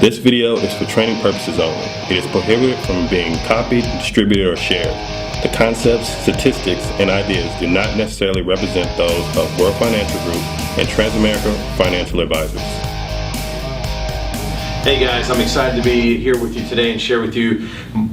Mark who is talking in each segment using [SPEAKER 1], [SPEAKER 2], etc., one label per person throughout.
[SPEAKER 1] This video is for training purposes only. It is prohibited from being copied, distributed, or shared. The concepts, statistics, and ideas do not necessarily represent those of World Financial Group and Transamerica Financial Advisors.
[SPEAKER 2] Hey guys, I'm excited to be here with you today and share with you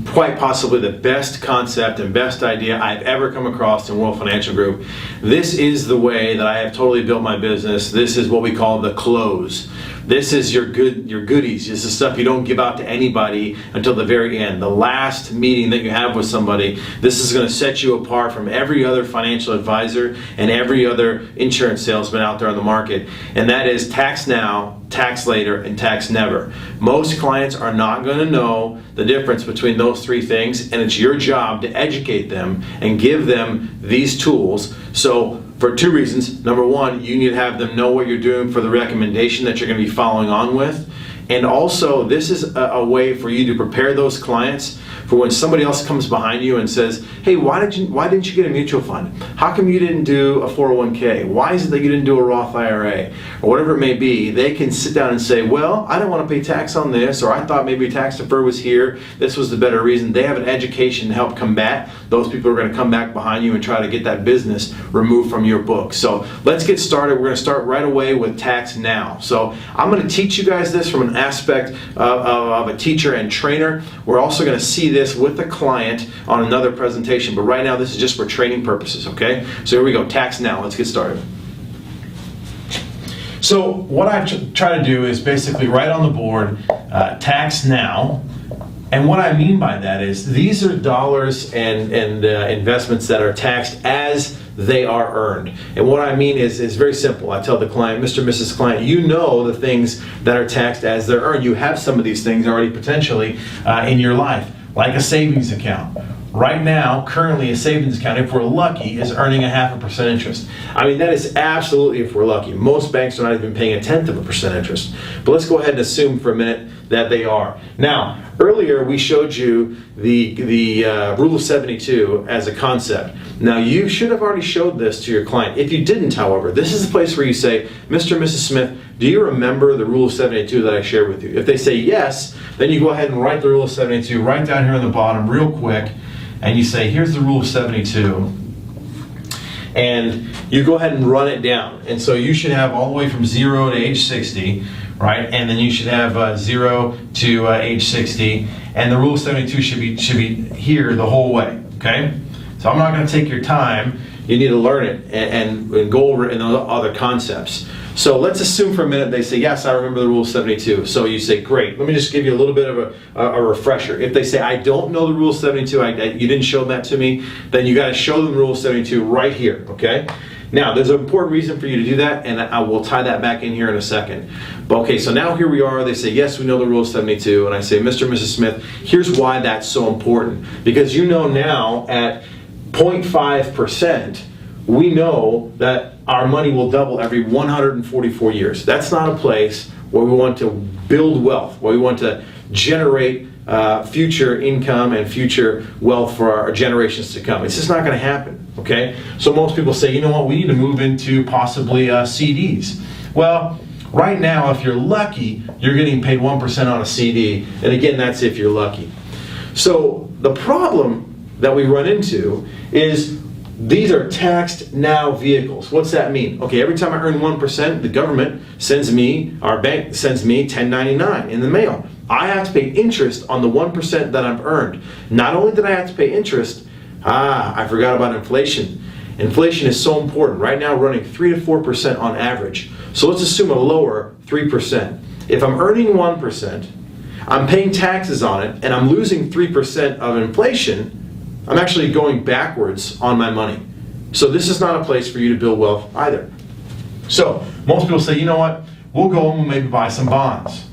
[SPEAKER 2] quite possibly the best concept and best idea I've ever come across in World Financial Group. This is the way that I have totally built my business. This is what we call the close. This is your goodies. This is stuff you don't give out to anybody until the very end. The last meeting that you have with somebody. This is going to set you apart from every other financial advisor and every other insurance salesman out there on the market. And that is tax now, tax later, and tax never. Most clients are not going to know the difference between those three things, and it's your job to educate them and give them these tools. So for two reasons. Number one, you need to have them know what you're doing for the recommendation that you're going to be following on with. And also, this is a way for you to prepare those clients for when somebody else comes behind you and says, hey, why didn't you get a mutual fund? How come you didn't do a 401k? Why is it that you didn't do a Roth IRA? Or whatever it may be, they can sit down and say, well, I don't want to pay tax on this, or I thought maybe tax defer was here. This was the better reason. They have an education to help combat those people who are going to come back behind you and try to get that business removed from your book. So let's get started. We're going to start right away with tax now. So I'm going to teach you guys this from an aspect of a teacher and trainer. We're also going to see this with the client on another presentation, but right now this is just for training purposes, okay? So here we go, tax now. Let's get started. So what I try to do is basically write on the board tax now. And what I mean by that is these are dollars and investments that are taxed as they are earned. And what I mean is very simple. I tell the client, Mr. and Mrs. Client, you know the things that are taxed as they're earned. You have some of these things already potentially in your life, like a savings account. Right now, currently a savings account, if we're lucky, is earning 0.5% interest. I mean, that is absolutely if we're lucky. Most banks are not even paying 0.1% interest. But let's go ahead and assume for a minute that they are. Now, earlier we showed you the rule of 72 as a concept. Now, you should have already showed this to your client. If you didn't, however, this is the place where you say, Mr. and Mrs. Smith, do you remember the rule of 72 that I shared with you? If they say yes, then you go ahead and write the rule of 72 right down here on the bottom real quick. And you say, here's the rule of 72. And you go ahead and run it down. And so you should have all the way from 0 to age 60, right? And then you should have 0 to age 60. And the rule of 72 should be here the whole way, okay? So I'm not going to take your time. You need to learn it and go over it in other concepts. So let's assume for a minute they say, yes, I remember the rule of 72. So you say, great. Let me just give you a little bit of a refresher. If they say, I don't know the rule of 72, you didn't show that to me, then you got to show them the rule of 72 right here, okay? Now, there's an important reason for you to do that, and I will tie that back in here in a second. But okay, so now here we are. They say, yes, we know the rule of 72. And I say, Mr. and Mrs. Smith, here's why that's so important. Because you know now at 0.5%, we know that our money will double every 144 years. That's not a place where we want to build wealth, where we want to generate future income and future wealth for our generations to come. It's just not going to happen, okay? So most people say, you know what, we need to move into possibly CDs. Well, right now, if you're lucky, you're getting paid 1% on a CD, and again, that's if you're lucky. So the problem that we run into is these are taxed now vehicles. What's that mean? Okay, every time I earn 1%, the government sends me, our bank sends me 1099 in the mail. I have to pay interest on the 1% that I've earned. Not only did I have to pay interest, I forgot about inflation. Inflation is so important. Right now, running 3 to 4% on average. So let's assume a lower 3%. If I'm earning 1%, I'm paying taxes on it, and I'm losing 3% of inflation, I'm actually going backwards on my money. So this is not a place for you to build wealth either. So most people say, you know what, we'll go and we'll maybe buy some bonds.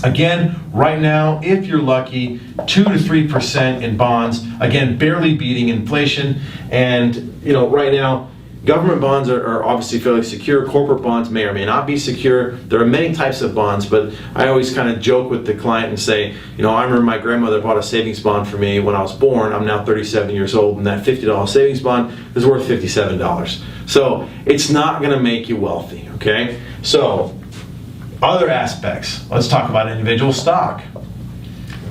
[SPEAKER 2] Again, right now, if you're lucky, 2 to 3% in bonds, again, barely beating inflation. And you know, right now, government bonds are obviously fairly secure. Corporate bonds may or may not be secure. There are many types of bonds, but I always kind of joke with the client and say, you know, I remember my grandmother bought a savings bond for me when I was born. I'm now 37 years old, and that $50 savings bond is worth $57. So it's not going to make you wealthy, okay? So Other aspects. Let's talk about individual stock.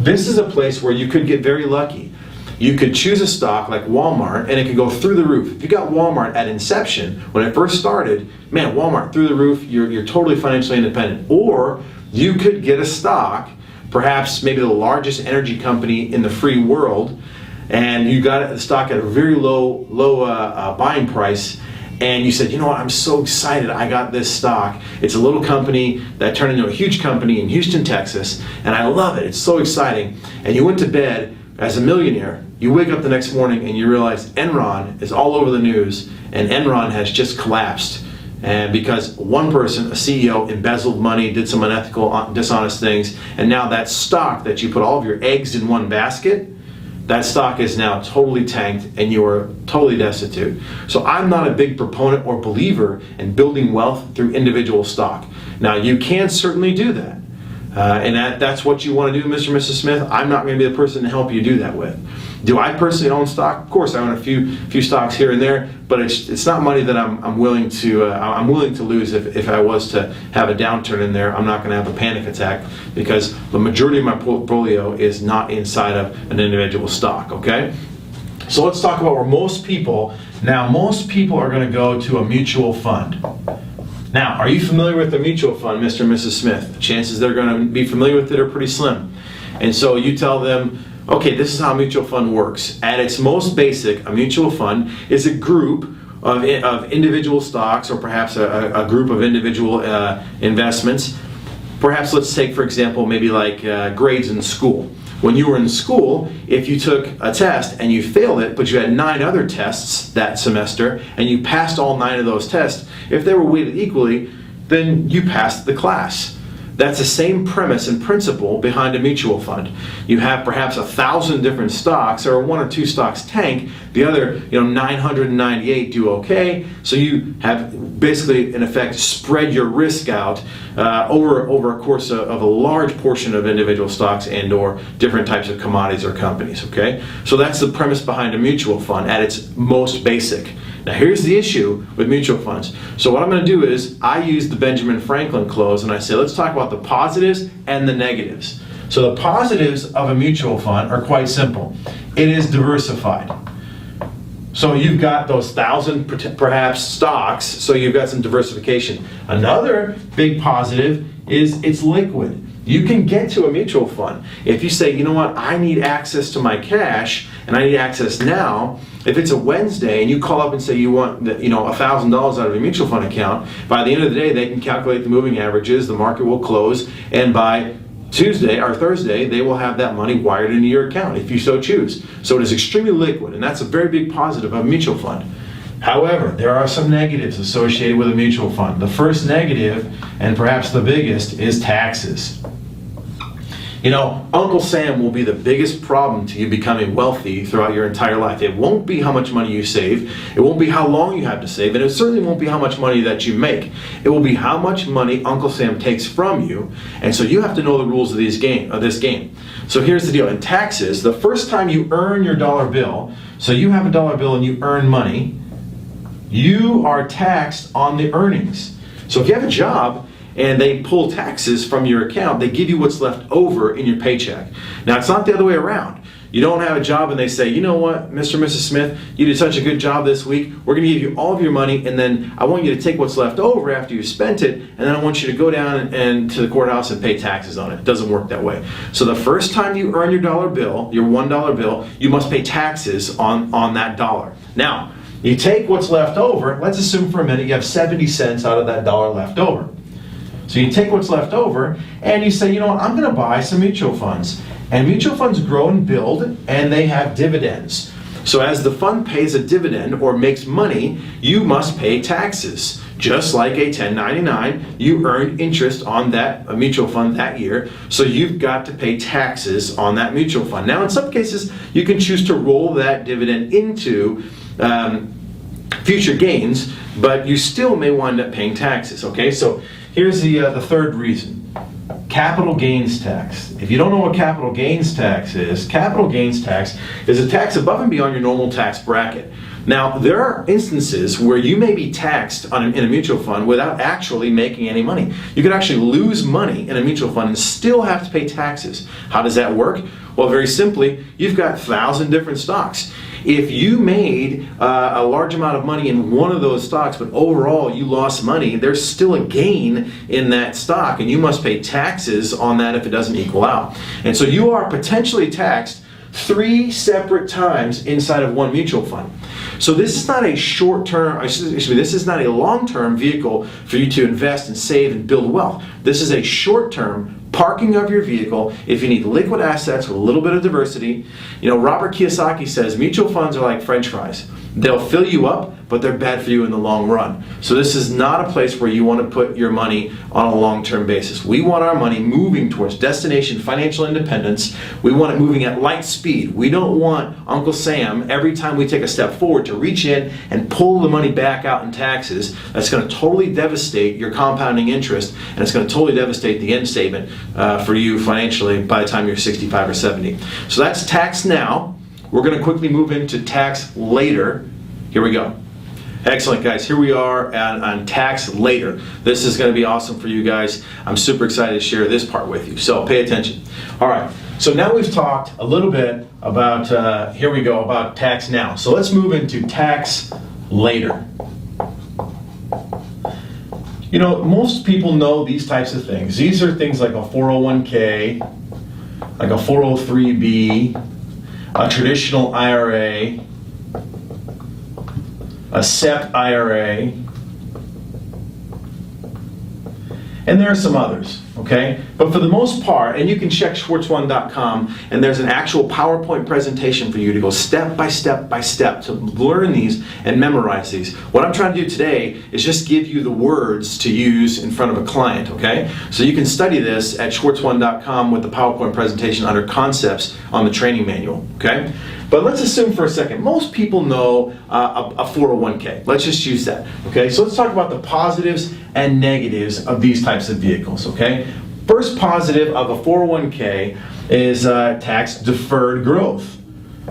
[SPEAKER 2] This is a place where you could get very lucky. You could choose a stock like Walmart and it could go through the roof. If you got Walmart at inception, when it first started, man, Walmart through the roof, you're totally financially independent. Or you could get a stock, perhaps maybe the largest energy company in the free world, and you got the stock at a very low buying price, and you said, you know what, I'm so excited, I got this stock. It's a little company that turned into a huge company in Houston, Texas, and I love it, it's so exciting. And you went to bed as a millionaire. You wake up the next morning and you realize Enron is all over the news, and Enron has just collapsed. And because one person, a CEO, embezzled money, did some unethical, dishonest things, and now that stock that you put all of your eggs in one basket, that stock is now totally tanked and you are totally destitute. So I'm not a big proponent or believer in building wealth through individual stock. Now you can certainly do that. And that's what you want to do, Mr. and Mrs. Smith. I'm not going to be the person to help you do that with. Do I personally own stock? Of course, I own a few stocks here and there, but it's not money that I'm willing to lose. If I was to have a downturn in there, I'm not going to have a panic attack because the majority of my portfolio is not inside of an individual stock. Okay, so let's talk about where most people are going to go to a mutual fund. Now, are you familiar with the mutual fund, Mr. and Mrs. Smith? The chances they're going to be familiar with it are pretty slim. And so you tell them, okay, this is how a mutual fund works. At its most basic, a mutual fund is a group of individual stocks, or perhaps a group of individual investments. Perhaps let's take, for example, maybe like grades in school. When you were in school, if you took a test and you failed it, but you had 9 other tests that semester, and you passed all 9 of those tests, if they were weighted equally, then you passed the class. That's the same premise and principle behind a mutual fund. You have perhaps 1,000 different stocks, or 1 or 2 stocks tank. The other, 998 do okay. So you have basically, in effect, spread your risk out over a course of a large portion of individual stocks and/or different types of commodities or companies. Okay, so that's the premise behind a mutual fund at its most basic. Now here's the issue with mutual funds. So what I'm going to do is I use the Benjamin Franklin clause and I say, let's talk about the positives and the negatives. So the positives of a mutual fund are quite simple. It is diversified. So you've got those 1,000 perhaps stocks, so you've got some diversification. Another big positive is it's liquid. You can get to a mutual fund. If you say, you know what, I need access to my cash and I need access now. If it's a Wednesday and you call up and say you want $1,000 out of your mutual fund account, by the end of the day they can calculate the moving averages, the market will close, and by Tuesday or Thursday they will have that money wired into your account if you so choose. So it is extremely liquid, and that's a very big positive of a mutual fund. However, there are some negatives associated with a mutual fund. The first negative, and perhaps the biggest, is taxes. Uncle Sam will be the biggest problem to you becoming wealthy throughout your entire life. It won't be how much money you save. It won't be how long you have to save. And it certainly won't be how much money that you make. It will be how much money Uncle Sam takes from you. And so you have to know the rules of this game. So here's the deal. In taxes, the first time you earn your dollar bill, so you have a dollar bill and you earn money, you are taxed on the earnings. So if you have a job, and they pull taxes from your account, they give you what's left over in your paycheck. Now, it's not the other way around. You don't have a job and they say, you know what, Mr. and Mrs. Smith, you did such a good job this week, we're going to give you all of your money, and then I want you to take what's left over after you spent it, and then I want you to go down and to the courthouse and pay taxes on it. It doesn't work that way. So the first time you earn your dollar bill, your $1 bill, you must pay taxes on that dollar. Now, you take what's left over, let's assume for a minute you have 70 cents out of that dollar left over. So you take what's left over and you say, you know what, I'm going to buy some mutual funds. And mutual funds grow and build, and they have dividends. So as the fund pays a dividend or makes money, you must pay taxes. Just like a 1099, you earned interest on that mutual fund that year, so you've got to pay taxes on that mutual fund. Now, in some cases, you can choose to roll that dividend into future gains, but you still may wind up paying taxes. Okay, so here's the third reason. Capital gains tax. If you don't know what capital gains tax is a tax above and beyond your normal tax bracket. Now, there are instances where you may be taxed in a mutual fund without actually making any money. You could actually lose money in a mutual fund and still have to pay taxes. How does that work? Well, very simply, you've got 1,000 different stocks. If you made a large amount of money in one of those stocks, but overall you lost money, there's still a gain in that stock, and you must pay taxes on that if it doesn't equal out. And so you are potentially taxed 3 separate times inside of one mutual fund. So this is not a short-term, this is not a long-term vehicle for you to invest and save and build wealth. This is a short-term parking of your vehicle if you need liquid assets with a little bit of diversity. You know, Robert Kiyosaki says mutual funds are like French fries. They'll fill you up, but they're bad for you in the long run. So this is not a place where you want to put your money on a long-term basis. We want our money moving towards destination financial independence. We want it moving at light speed. We don't want Uncle Sam, every time we take a step forward, to reach in and pull the money back out in taxes. That's going to totally devastate your compounding interest, and it's going to totally devastate the end statement for you financially by the time you're 65 or 70. So that's tax now. We're going to quickly move into tax later. Here we go. Excellent, guys. Here we are on tax later. This is going to be awesome for you guys. I'm super excited to share this part with you. So pay attention. All right. So now we've talked a little bit about, here we go, about tax now. So let's move into tax later. You know, most people know these types of things. These are things like a 401k, like a 403b, a traditional IRA, a SEP IRA, and there are some others, okay? But for the most part, and you can check schwartzone.com, and there's an actual PowerPoint presentation for you to go step by step by step to learn these and memorize these. What I'm trying to do today is just give you the words to use in front of a client, okay? So you can study this at schwartzone.com with the PowerPoint presentation under concepts on the training manual, okay? But let's assume for a second, most people know a 401k. Let's just use that, okay? So let's talk about the positives and negatives of these types of vehicles, okay? First positive of a 401k is tax deferred growth.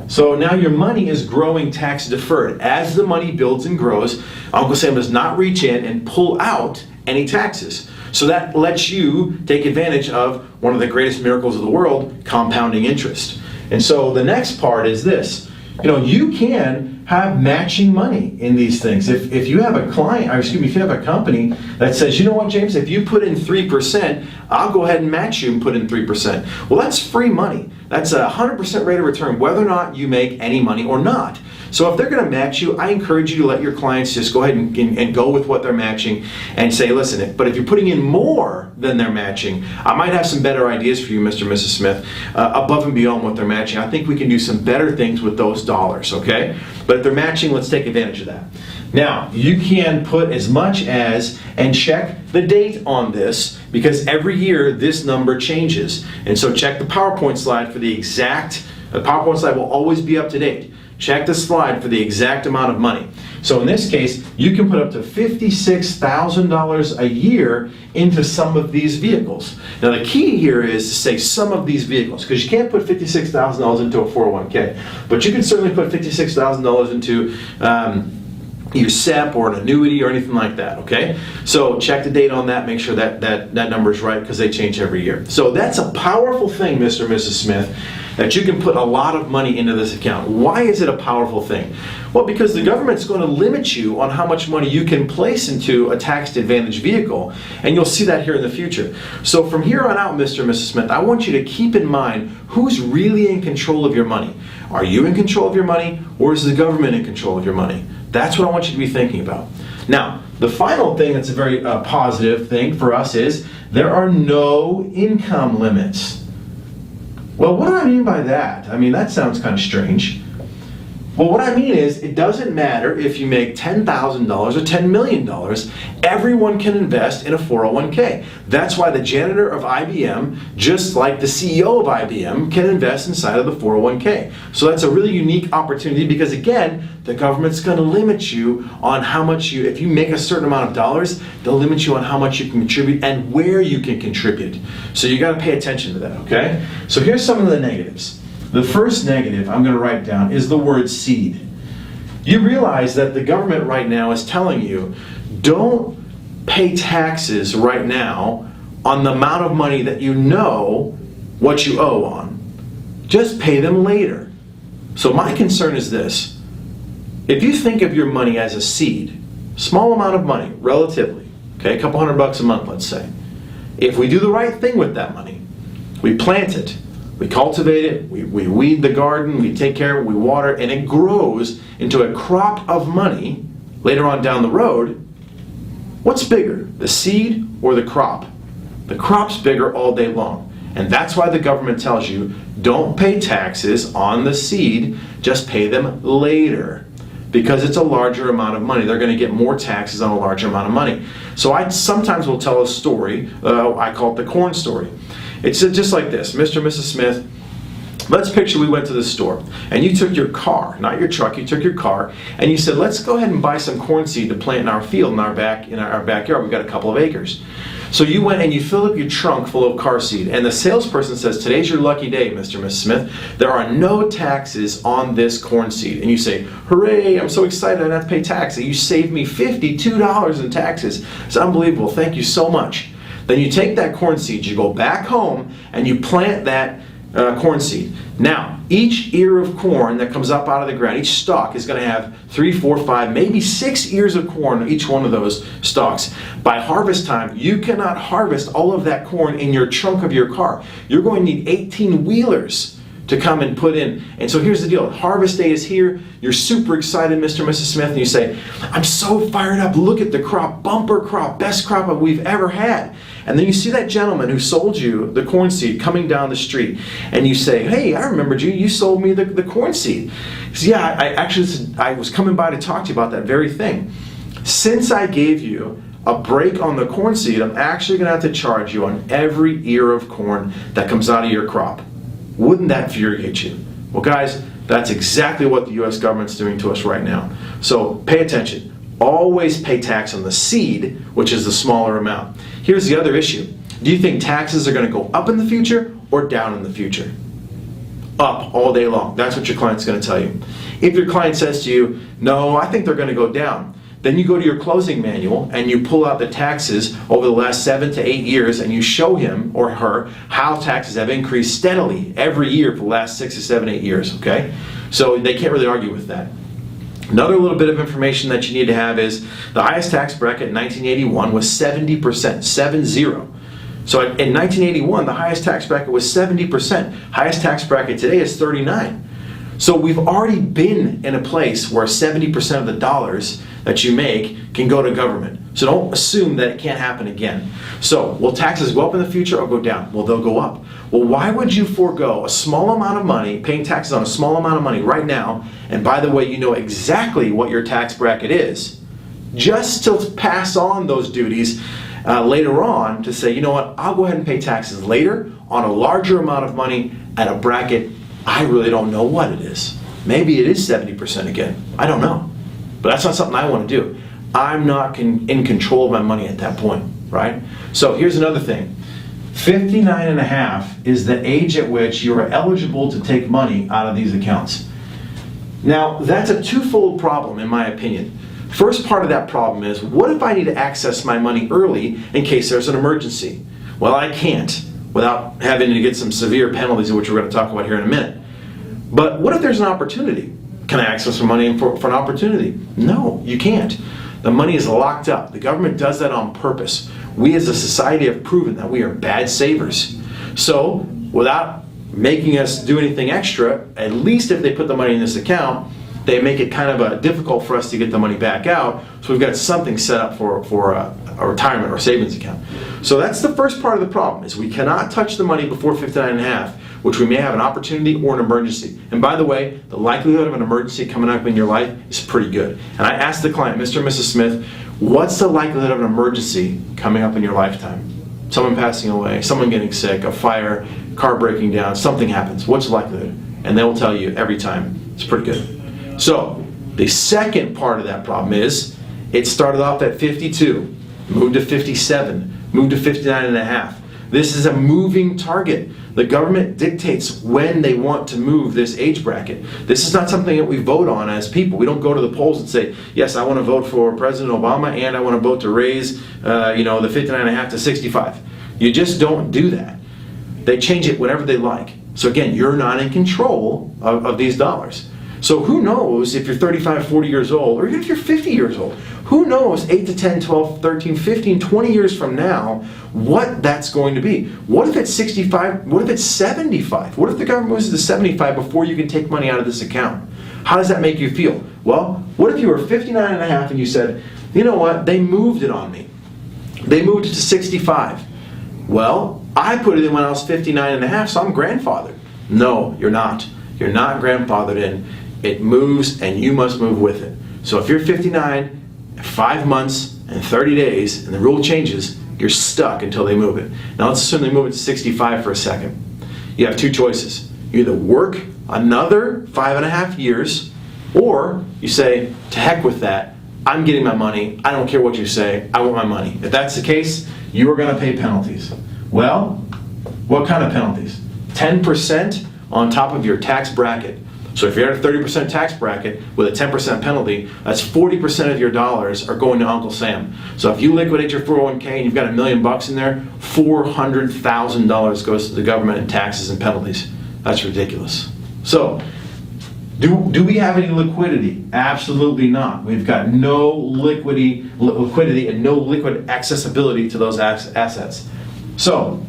[SPEAKER 2] So now your money is growing tax deferred. As the money builds and grows, Uncle Sam does not reach in and pull out any taxes. So that lets you take advantage of one of the greatest miracles of the world, compounding interest. And so the next part is this. You know, you can have matching money in these things. If you have a client, or excuse me, if you have a company that says, you know what, James, if you put in 3%, I'll go ahead and match you and put in 3%. Well, that's free money. That's a 100% rate of return, whether or not you make any money or not. So if they're going to match you, I encourage you to let your clients just go ahead and go with what they're matching and say, listen, but if you're putting in more than they're matching, I might have some better ideas for you, Mr. and Mrs. Smith, above and beyond what they're matching. I think we can do some better things with those dollars, okay? But if they're matching, let's take advantage of that. Now, you can put as much as, and check the date on this, because every year this number changes. And so check the PowerPoint slide for the exact, the PowerPoint slide will always be up to date. Check the slide for the exact amount of money. So in this case, you can put up to $56,000 a year into some of these vehicles. Now the key here is to say some of these vehicles, because you can't put $56,000 into a 401k, but you can certainly put $56,000 into your SEP or an annuity or anything like that, okay? So check the date on that, make sure that number is right, because they change every year. So that's a powerful thing, Mr. and Mrs. Smith, that you can put a lot of money into this account. Why is it a powerful thing? Well, because the government's going to limit you on how much money you can place into a tax advantage vehicle, and you'll see that here in the future. So from here on out, Mr. and Mrs. Smith, I want you to keep in mind who's really in control of your money. Are you in control of your money, or is the government in control of your money? That's what I want you to be thinking about. Now, the final thing that's a very positive thing for us is there are no income limits. Well, what do I mean by that? I mean, that sounds kind of strange. Well, what I mean is, it doesn't matter if you make $10,000 or $10 million, everyone can invest in a 401k. That's why the janitor of IBM, just like the CEO of IBM, can invest inside of the 401k. So that's a really unique opportunity because, again, the government's going to limit you on how much if you make a certain amount of dollars, they'll limit you on how much you can contribute and where you can contribute. So you got to pay attention to that, okay? So here's some of the negatives. The first negative I'm going to write down is the word seed. You realize that the government right now is telling you, don't pay taxes right now on the amount of money that you know what you owe on. Just pay them later. So my concern is this. If you think of your money as a seed, small amount of money, relatively, okay, a couple $100 a month, let's say. If we do the right thing with that money, we plant it, we cultivate it, we weed the garden, we take care of it, we water it, and it grows into a crop of money later on down the road. What's bigger, the seed or the crop? The crop's bigger all day long. And that's why the government tells you, don't pay taxes on the seed, just pay them later. Because it's a larger amount of money. They're going to get more taxes on a larger amount of money. So I sometimes will tell a story, I call it the corn story. It's just like this. Mr. and Mrs. Smith, let's picture we went to the store and you took your car, not your truck, you took your car and you said, let's go ahead and buy some corn seed to plant in our field, in our backyard. We've got a couple of acres. So you went and you filled up your trunk full of car seed, and the salesperson says, today's your lucky day, Mr. and Mrs. Smith. There are no taxes on this corn seed. And you say, hooray, I'm so excited I don't have to pay taxes. You saved me $52 in taxes. It's unbelievable. Thank you so much. Then you take that corn seed, you go back home, and you plant that corn seed. Now, each ear of corn that comes up out of the ground, each stalk is going to have 3, 4, 5, maybe 6 ears of corn on each one of those stalks. By harvest time, you cannot harvest all of that corn in your trunk of your car. You're going to need 18 wheelers to come and put in. And so here's the deal. Harvest day is here. You're super excited, Mr. and Mrs. Smith, and you say, I'm so fired up. Look at the crop, bumper crop, best crop we've ever had. And then you see that gentleman who sold you the corn seed coming down the street, and you say, hey, I remembered you. You sold me the corn seed. He says, yeah, I was coming by to talk to you about that very thing. Since I gave you a break on the corn seed, I'm actually going to have to charge you on every ear of corn that comes out of your crop. Wouldn't that infuriate you? Well, guys, that's exactly what the U.S. government's doing to us right now. So pay attention. Always pay tax on the seed, which is the smaller amount. Here's the other issue. Do you think taxes are going to go up in the future or down in the future? Up all day long. That's what your client's going to tell you. If your client says to you, no, I think they're going to go down, then you go to your closing manual and you pull out the taxes over the last 7 to 8 years and you show him or her how taxes have increased steadily every year for the last 6 to 7, 8 years, okay? So they can't really argue with that. Another little bit of information that you need to have is the highest tax bracket in 1981 was 70%, 7-0. So in 1981, the highest tax bracket was 70%. Highest tax bracket today is 39. So we've already been in a place where 70% of the dollars that you make can go to government. So don't assume that it can't happen again. So will taxes go up in the future or go down? Well, they'll go up. Well, why would you forego a small amount of money, paying taxes on a small amount of money right now, and by the way, you know exactly what your tax bracket is, just to pass on those duties later on to say, you know what, I'll go ahead and pay taxes later on a larger amount of money at a bracket I really don't know what it is. Maybe it is 70% again. I don't know. But that's not something I want to do. I'm not in control of my money at that point, right? So here's another thing. 59 and a half is the age at which you are eligible to take money out of these accounts. Now, that's a twofold problem in my opinion. First part of that problem is, what if I need to access my money early in case there's an emergency? Well, I can't without having to get some severe penalties, which we're going to talk about here in a minute. But what if there's an opportunity? Can I access some money for an opportunity? No, you can't. The money is locked up. The government does that on purpose. We as a society have proven that we are bad savers. So, without making us do anything extra, at least if they put the money in this account, they make it kind of difficult for us to get the money back out. So we've got something set up for a retirement or savings account. So that's the first part of the problem, is we cannot touch the money before 59 and a half, which we may have an opportunity or an emergency. And by the way, the likelihood of an emergency coming up in your life is pretty good. And I asked the client, Mr. and Mrs. Smith, what's the likelihood of an emergency coming up in your lifetime? Someone passing away, someone getting sick, a fire, car breaking down, something happens. What's the likelihood? And they will tell you every time. It's pretty good. So the second part of that problem is, it started off at 52, moved to 57, moved to 59 and a half. This is a moving target. The government dictates when they want to move this age bracket. This is not something that we vote on as people. We don't go to the polls and say, yes, I want to vote for President Obama and I want to vote to raise the 59.5 to 65. You just don't do that. They change it whenever they like. So again, you're not in control of these dollars. So who knows if you're 35, 40 years old, or even if you're 50 years old, who knows 8 to 10, 12, 13, 15, 20 years from now, what that's going to be. What if it's 65? What if it's 75? What if the government moves to 75 before you can take money out of this account? How does that make you feel? Well, what if you were 59 and a half and you said, you know what, they moved it on me. They moved it to 65. Well, I put it in when I was 59 and a half, so I'm grandfathered. No, you're not. You're not grandfathered in. It moves and you must move with it. So if you're 59, 5 months and 30 days and the rule changes, you're stuck until they move it. Now let's assume they move it to 65 for a second. You have two choices. You either work another 5.5 years, or you say, to heck with that, I'm getting my money, I don't care what you say, I want my money. If that's the case, you are going to pay penalties. Well, what kind of penalties? 10% on top of your tax bracket. So if you're at a 30% tax bracket with a 10% penalty, that's 40% of your dollars are going to Uncle Sam. So if you liquidate your 401k and you've got $1 million in there, $400,000 goes to the government in taxes and penalties. That's ridiculous. So, do we have any liquidity? Absolutely not. We've got no liquidity and no liquid accessibility to those assets. So,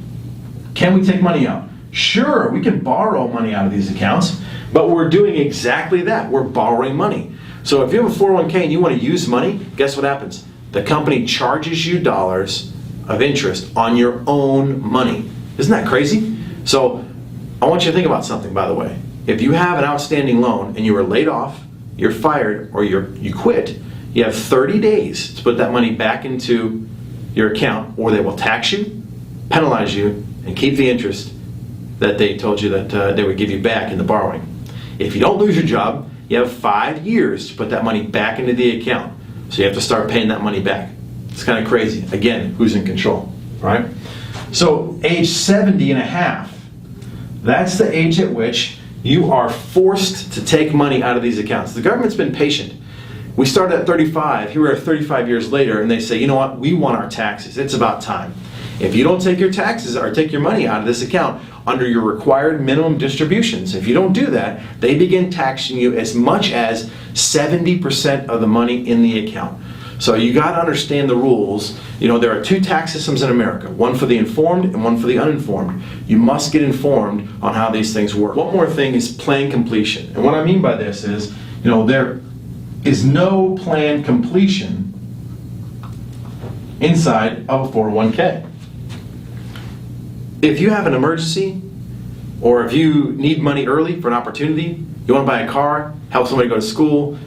[SPEAKER 2] can we take money out? Sure, we can borrow money out of these accounts, but we're doing exactly that. We're borrowing money. So if you have a 401k and you want to use money, guess what happens? The company charges you dollars of interest on your own money. Isn't that crazy? So I want you to think about something, by the way. If you have an outstanding loan and you were laid off, you're fired, or you quit, you have 30 days to put that money back into your account, or they will tax you, penalize you, and keep the interest that they told you that they would give you back in the borrowing. If you don't lose your job, you have 5 years to put that money back into the account. So you have to start paying that money back. It's kind of crazy. Again, who's in control, right? So age 70 and a half, that's the age at which you are forced to take money out of these accounts. The government's been patient. We started at 35, here we are 35 years later, and they say, you know what, we want our taxes. It's about time. If you don't take your taxes or take your money out of this account under your required minimum distributions, if you don't do that, they begin taxing you as much as 70% of the money in the account. So you got to understand the rules. You know, there are two tax systems in America, one for the informed and one for the uninformed. You must get informed on how these things work. One more thing is plan completion. And what I mean by this is, you know, there is no plan completion inside of a 401k. If you have an emergency, or if you need money early for an opportunity, you want to buy a car, help somebody go to school,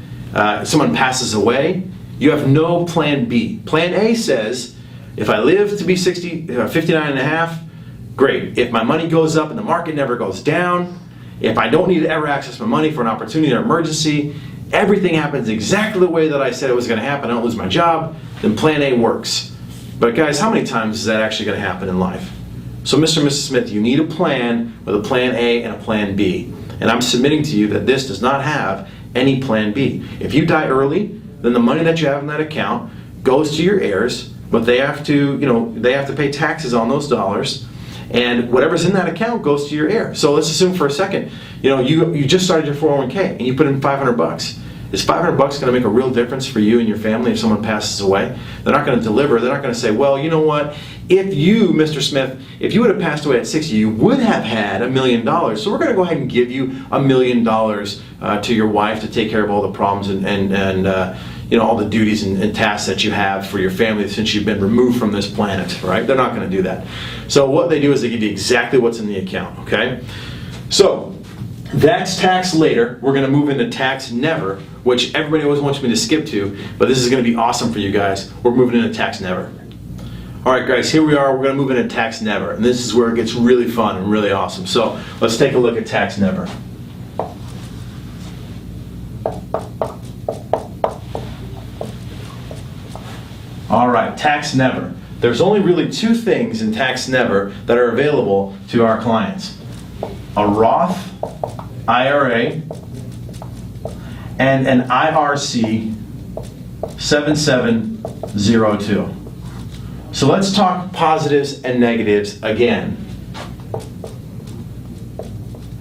[SPEAKER 2] someone passes away, you have no plan B. Plan A says, if I live to be 59 and a half, great. If my money goes up and the market never goes down, if I don't need to ever access my money for an opportunity or emergency, everything happens exactly the way that I said it was going to happen, I don't lose my job, then plan A works. But guys, how many times is that actually going to happen in life? So Mr. and Mrs. Smith, you need a plan with a plan A and a plan B. And I'm submitting to you that this does not have any plan B. If you die early, then the money that you have in that account goes to your heirs, but they have to, they have to pay taxes on those dollars, and whatever's in that account goes to your heir. So let's assume for a second, you just started your 401k and you put in $500. Is $500 going to make a real difference for you and your family if someone passes away? They're not going to deliver. They're not going to say, well, you know what? If you, Mr. Smith, if you would have passed away at 60, you would have had $1 million. So we're going to go ahead and give you $1 million to your wife to take care of all the problems and all the duties and tasks that you have for your family since you've been removed from this planet, right? They're not going to do that. So what they do is they give you exactly what's in the account, okay? So that's tax later. We're going to move into tax never, which everybody always wants me to skip to, but this is going to be awesome for you guys. We're moving into tax never. All right, guys, here we are. We're going to move into tax never, and this is where it gets really fun and really awesome. So let's take a look at tax never. All right, tax never. there's only really two things in Tax Never that are available to our clients: a Roth IRA and an IRC 7702. So let's talk positives and negatives again.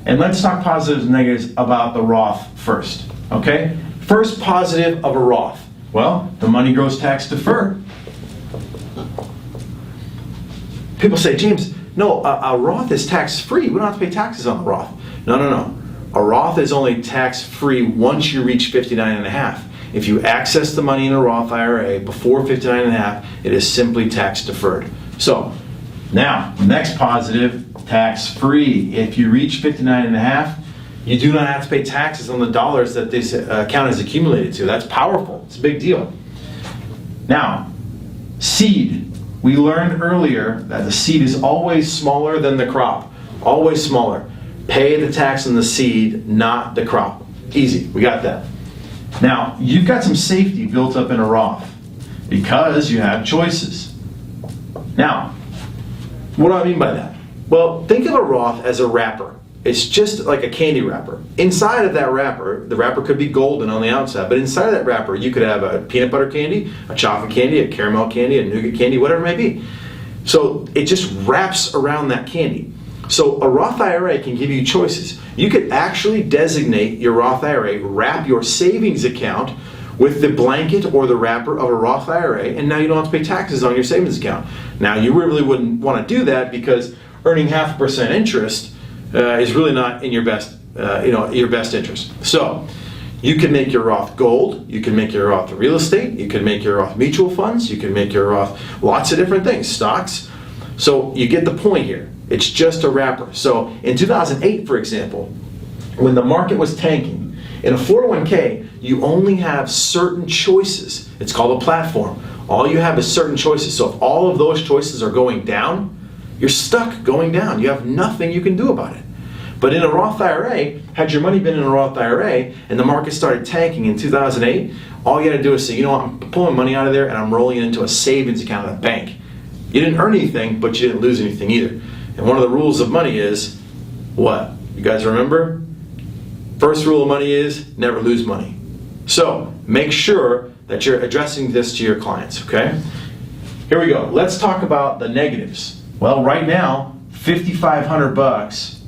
[SPEAKER 2] And let's talk positives and negatives about the Roth first, okay? First positive of a Roth. Well, the money grows tax deferred. People say, James, no, a Roth is tax-free. We don't have to pay taxes on the Roth. No. A Roth is only tax-free once you reach 59.5. If you access the money in a Roth IRA before 59.5, it is simply tax deferred. So, now, next positive, tax-free. If you reach 59.5, you do not have to pay taxes on the dollars that this account is accumulated to. That's powerful. It's a big deal. Now, seed. We learned earlier that the seed is always smaller than the crop. Always smaller. Pay the tax on the seed, not the crop. Easy. We got that. Now, you've got some safety built up in a Roth because you have choices. Now, what do I mean by that? Well, think of a Roth as a wrapper. It's just like a candy wrapper. Inside of that wrapper, the wrapper could be golden on the outside, but inside of that wrapper, you could have a peanut butter candy, a chocolate candy, a caramel candy, a nougat candy, whatever it may be. So it just wraps around that candy. So a Roth IRA can give you choices. You could actually designate your Roth IRA, wrap your savings account with the blanket or the wrapper of a Roth IRA, and now you don't have to pay taxes on your savings account. Now, you really wouldn't want to do that because earning 0.5% interest is really not in your best, your best interest. So, you can make your Roth gold, you can make your Roth real estate, you can make your Roth mutual funds, you can make your Roth lots of different things, stocks. So, you get the point here. It's just a wrapper. So, in 2008, for example, when the market was tanking, in a 401k, you only have certain choices. It's called a platform. All you have is certain choices. So, if all of those choices are going down, you're stuck going down. You have nothing you can do about it. But in a Roth IRA, had your money been in a Roth IRA and the market started tanking in 2008, all you got to do is say, you know what, I'm pulling money out of there and I'm rolling it into a savings account at a bank. You didn't earn anything, but you didn't lose anything either. And one of the rules of money is, what? You guys remember? First rule of money is never lose money. So make sure that you're addressing this to your clients, okay? Here we go. Let's talk about the negatives. Well, right now, $5,500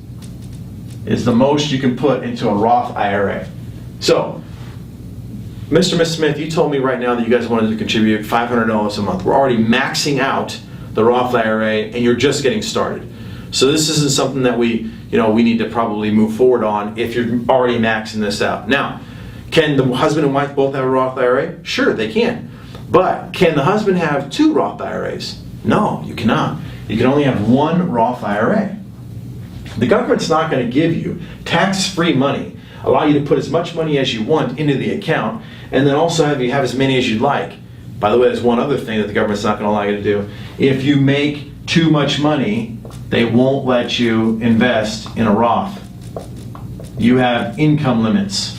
[SPEAKER 2] is the most you can put into a Roth IRA. So, Mr. and Ms. Smith, you told me right now that you guys wanted to contribute $500 a month. We're already maxing out the Roth IRA, and you're just getting started. So this isn't something that we need to probably move forward on if you're already maxing this out. Now, can the husband and wife both have a Roth IRA? Sure, they can. But can the husband have two Roth IRAs? No, you cannot. You can only have one Roth IRA. The government's not going to give you tax-free money, allow you to put as much money as you want into the account, and then also have you have as many as you'd like. By the way, there's one other thing that the government's not going to allow you to do. If you make too much money, they won't let you invest in a Roth. You have income limits.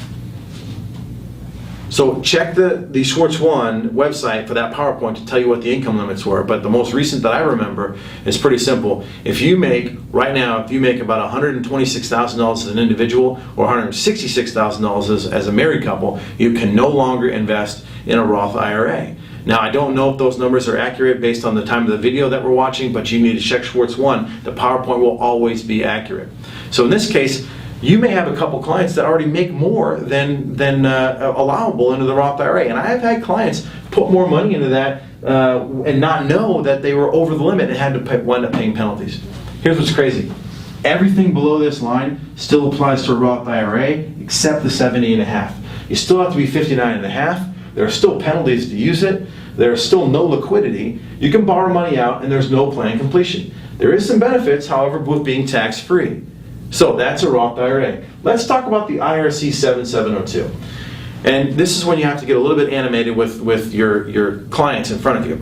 [SPEAKER 2] So check the Schwartz One website for that PowerPoint to tell you what the income limits were. But the most recent that I remember is pretty simple. If you make about $126,000 as an individual or $166,000 as a married couple, you can no longer invest in a Roth IRA. Now, I don't know if those numbers are accurate based on the time of the video that we're watching, but you need to check Schwartz One. The PowerPoint will always be accurate. So in this case, you may have a couple clients that already make more than allowable into the Roth IRA. And I have had clients put more money into that and not know that they were over the limit and had to wind up paying penalties. Here's what's crazy. Everything below this line still applies to a Roth IRA except the 70.5. You still have to be 59.5. There are still penalties to use it. There's still no liquidity. You can borrow money out and there's no plan completion. There is some benefits, however, with being tax-free. So that's a Roth IRA. Let's talk about the IRC 7702. And this is when you have to get a little bit animated with your clients in front of you.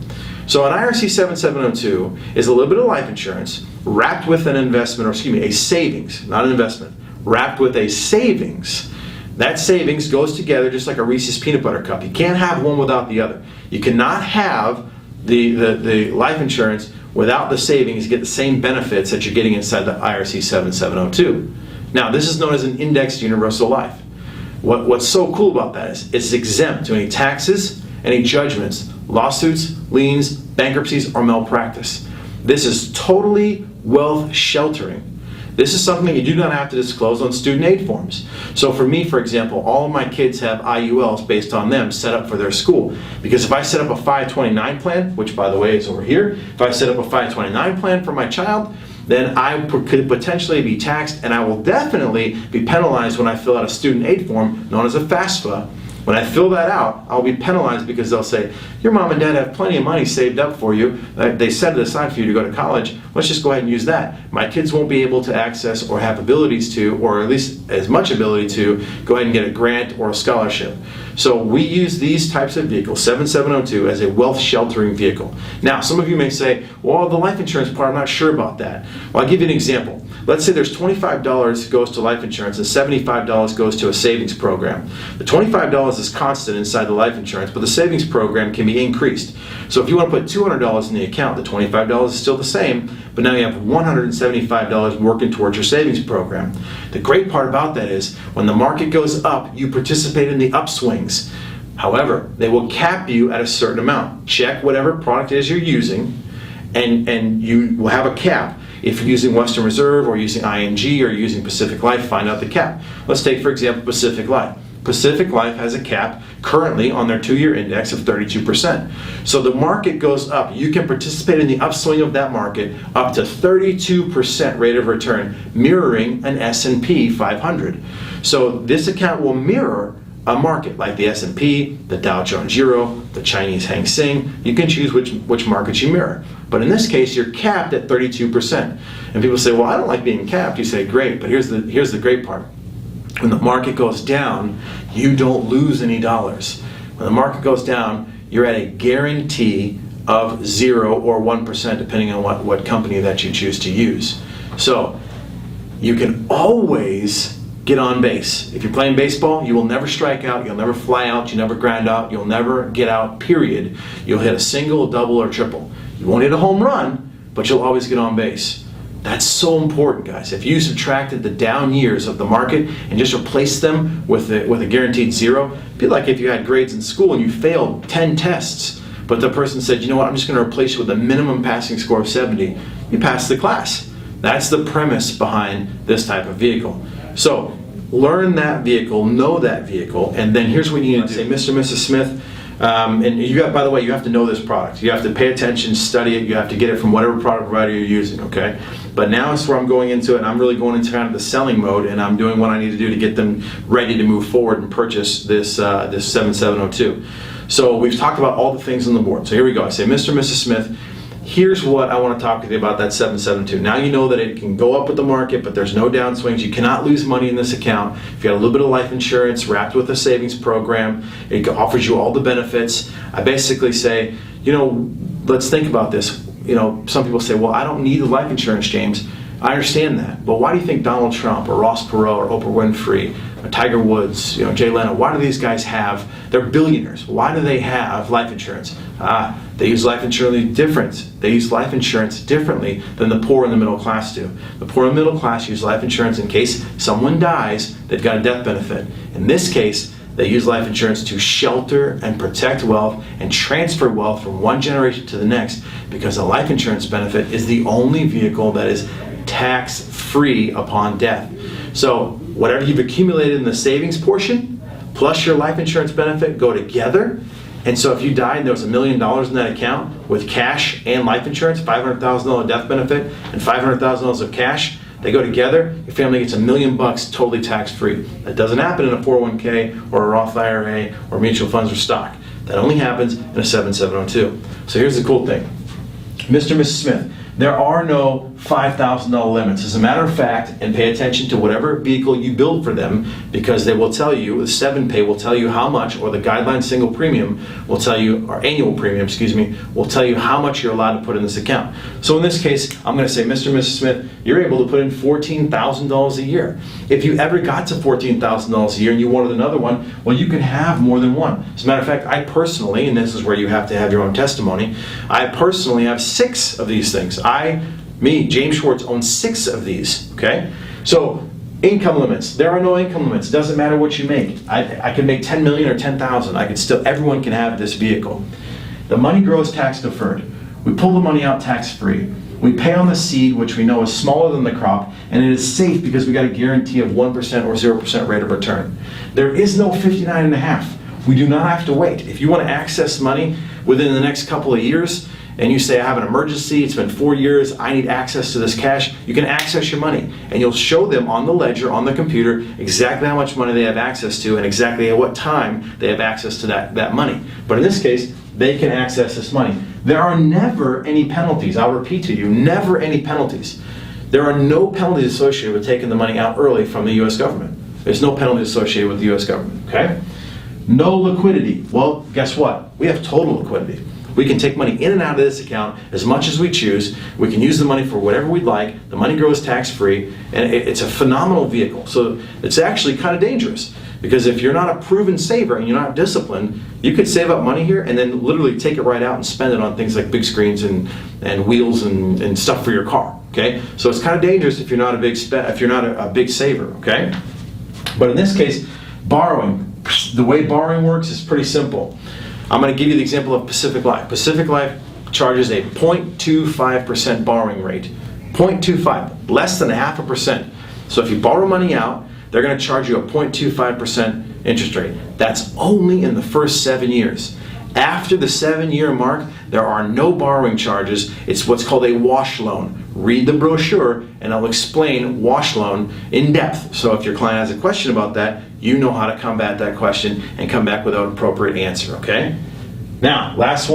[SPEAKER 2] So an IRC 7702 is a little bit of life insurance wrapped with an investment, or excuse me, a savings, not an investment, wrapped with a savings. That savings goes together just like a Reese's peanut butter cup. You can't have one without the other. You cannot have the life insurance without the savings, you get the same benefits that you're getting inside the IRC 7702. Now, this is known as an indexed universal life. What's so cool about that is it's exempt to any taxes, any judgments, lawsuits, liens, bankruptcies, or malpractice. This is totally wealth sheltering. This is something you do not have to disclose on student aid forms. So for me, for example, all of my kids have IULs based on them set up for their school. Because if I set up a 529 plan, which by the way is over here, if I set up a 529 plan for my child, then I could potentially be taxed, and I will definitely be penalized when I fill out a student aid form known as a FAFSA. When I fill that out, I'll be penalized because they'll say, your mom and dad have plenty of money saved up for you. They set it aside for you to go to college. Let's just go ahead and use that. My kids won't be able to access or have abilities to, or at least as much ability to, go ahead and get a grant or a scholarship. So we use these types of vehicles, 7702, as a wealth sheltering vehicle. Now, some of you may say, well, the life insurance part, I'm not sure about that. Well, I'll give you an example. Let's say there's $25 goes to life insurance and $75 goes to a savings program. The $25 is constant inside the life insurance, but the savings program can be increased. So if you want to put $200 in the account, the $25 is still the same, but now you have $175 working towards your savings program. The great part about that is when the market goes up, you participate in the upswings. However, they will cap you at a certain amount. Check whatever product it is you're using, and you will have a cap. If you're using Western Reserve or using ING or using Pacific Life, find out the cap. Let's take, for example, Pacific Life. Pacific Life has a cap currently on their 2-year index of 32%. So the market goes up. You can participate in the upswing of that market up to 32% rate of return, mirroring an S&P 500. So this account will mirror a market like the S&P, the Dow Jones Euro, the Chinese Hang Seng. You can choose which markets you mirror. But in this case, you're capped at 32%. And people say, well, I don't like being capped. You say, great, but here's the great part. When the market goes down, you don't lose any dollars. When the market goes down, you're at a guarantee of 0 or 1%, depending on what company that you choose to use. So you can always get on base. If you're playing baseball, you will never strike out, you'll never fly out, you'll never ground out, you'll never get out, period. You'll hit a single, double, or triple. You won't hit a home run, but you'll always get on base. That's so important, guys. If you subtracted the down years of the market and just replaced them with a guaranteed 0, it'd be like if you had grades in school and you failed 10 tests, but the person said, you know what, I'm just going to replace you with a minimum passing score of 70. You passed the class. That's the premise behind this type of vehicle. So learn that vehicle, know that vehicle, and then here's what you need to say, Mr. and Mrs. Smith, and you got, by the way, you have to know this product. You have to pay attention, study it, you have to get it from whatever product provider you're using, okay? But now it's where I'm going into it, and I'm really going into kind of the selling mode, and I'm doing what I need to do to get them ready to move forward and purchase this 7702. So we've talked about all the things on the board. So here we go. I say, Mr. and Mrs. Smith, here's what I want to talk to you about that 772. Now you know that it can go up with the market, but there's no downswings. You cannot lose money in this account. If you got a little bit of life insurance wrapped with a savings program, it offers you all the benefits. I basically say, you know, let's think about this. You know, some people say, well, I don't need the life insurance, James. I understand that, but why do you think Donald Trump or Ross Perot or Oprah Winfrey or Tiger Woods, you know, Jay Leno, why do these guys have, they're billionaires, why do they have life insurance? They use life insurance different. They use life insurance differently than the poor and the middle class do. The poor and middle class use life insurance in case someone dies, they've got a death benefit. In this case, they use life insurance to shelter and protect wealth and transfer wealth from one generation to the next, because a life insurance benefit is the only vehicle that is tax-free upon death. So whatever you've accumulated in the savings portion plus your life insurance benefit go together. And so if you died and there was $1 million in that account with cash and life insurance, $500,000 death benefit and $500,000 of cash, they go together, your family gets $1 million totally tax-free. That doesn't happen in a 401k or a Roth IRA or mutual funds or stock. That only happens in a 7702. So here's the cool thing. Mr. and Mrs. Smith, there are no $5,000 limits. As a matter of fact, and pay attention to whatever vehicle you build for them, because they will tell you, the 7Pay will tell you how much, or the guideline single premium will tell you, or annual premium, excuse me, will tell you how much you're allowed to put in this account. So in this case, I'm going to say, Mr. and Mrs. Smith, you're able to put in $14,000 a year. If you ever got to $14,000 a year and you wanted another one, well, you can have more than one. As a matter of fact, I personally, and this is where you have to have your own testimony, I personally have 6 of these things. James Schwartz, owns 6 of these, okay? So, income limits. There are no income limits. It doesn't matter what you make. I could make 10 million or 10,000. Everyone can have this vehicle. The money grows tax deferred. We pull the money out tax free. We pay on the seed, which we know is smaller than the crop, and it is safe because we got a guarantee of 1% or 0% rate of return. There is no 59.5. We do not have to wait. If you want to access money within the next couple of years, and you say, I have an emergency, it's been 4 years, I need access to this cash, you can access your money. And you'll show them on the ledger, on the computer, exactly how much money they have access to and exactly at what time they have access to that money. But in this case, they can access this money. There are never any penalties. I'll repeat to you, never any penalties. There are no penalties associated with taking the money out early from the U.S. government. There's no penalties associated with the U.S. government, okay? No liquidity. Well, guess what? We have total liquidity. We can take money in and out of this account as much as we choose. We can use the money for whatever we'd like. The money grows tax-free, and it's a phenomenal vehicle. So it's actually kind of dangerous, because if you're not a proven saver and you're not disciplined, you could save up money here and then literally take it right out and spend it on things like big screens and wheels and stuff for your car. Okay, so it's kind of dangerous if you're not a big saver. Okay, but in this case, borrowing. The way borrowing works is pretty simple. I'm going to give you the example of Pacific Life. Pacific Life charges a 0.25% borrowing rate. 0.25, less than 0.5%. So if you borrow money out, they're going to charge you a 0.25% interest rate. That's only in the first 7 years. After the 7-year mark, there are no borrowing charges. It's what's called a wash loan. Read the brochure and I'll explain wash loan in depth. So if your client has a question about that, you know how to combat that question and come back with an appropriate answer, okay? Now, last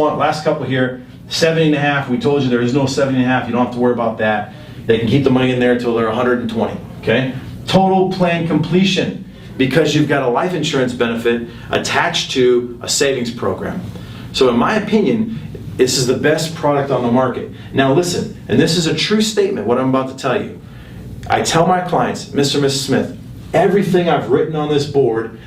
[SPEAKER 2] couple here, 70.5. We told you there is no 70.5. You don't have to worry about that. They can keep the money in there until they're 120, okay? Total plan completion, because you've got a life insurance benefit attached to a savings program. So in my opinion, this is the best product on the market. Now listen, and this is a true statement, what I'm about to tell you. I tell my clients, Mr. and Mrs. Smith, everything I've written on this board,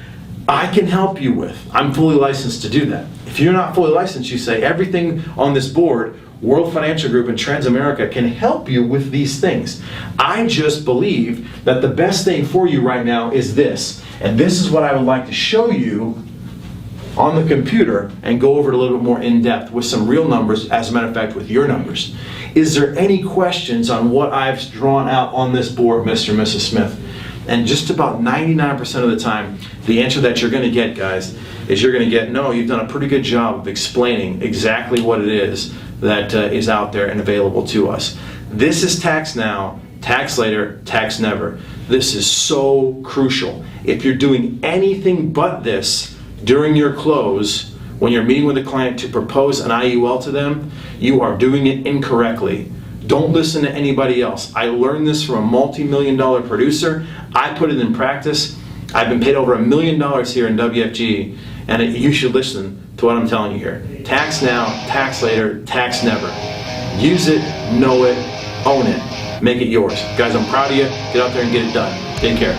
[SPEAKER 2] I can help you with. I'm fully licensed to do that. If you're not fully licensed, you say everything on this board, World Financial Group and Transamerica can help you with these things. I just believe that the best thing for you right now is this. And this is what I would like to show you on the computer and go over it a little bit more in depth with some real numbers, as a matter of fact, with your numbers. Is there any questions on what I've drawn out on this board, Mr. and Mrs. Smith? And just about 99% of the time, the answer that you're going to get, guys, is you're going to get, no, you've done a pretty good job of explaining exactly what it is that is out there and available to us. This is tax now, tax later, tax never. This is so crucial. If you're doing anything but this during your close, when you're meeting with a client to propose an IUL to them, you are doing it incorrectly. Don't listen to anybody else. I learned this from a multi-million-dollar producer. I put it in practice. I've been paid over $1 million here in WFG, and you should listen to what I'm telling you here. Tax now, tax later, tax never. Use it, know it, own it, make it yours. Guys, I'm proud of you. Get out there and get it done. Take care.